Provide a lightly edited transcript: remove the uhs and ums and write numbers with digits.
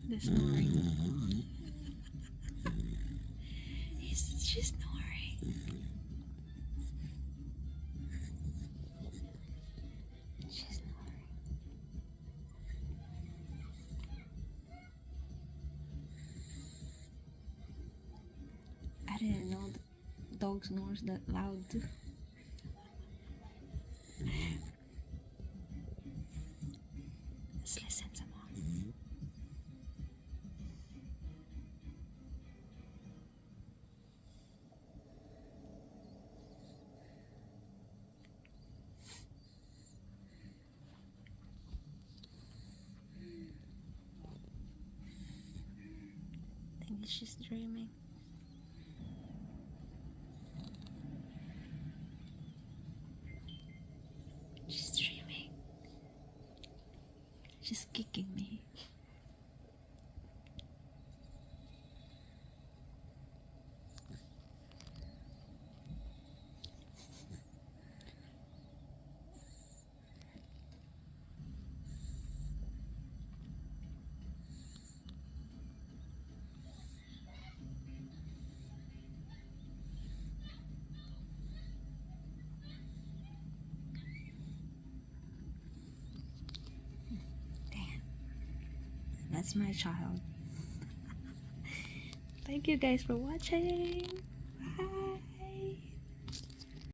The snoring. She's snoring. She's snoring. I didn't know the dog snores that loud. Let's listen some more. I think she's dreaming. She's dreaming. She's kicking me. That's my child. Thank you guys for watching. Bye.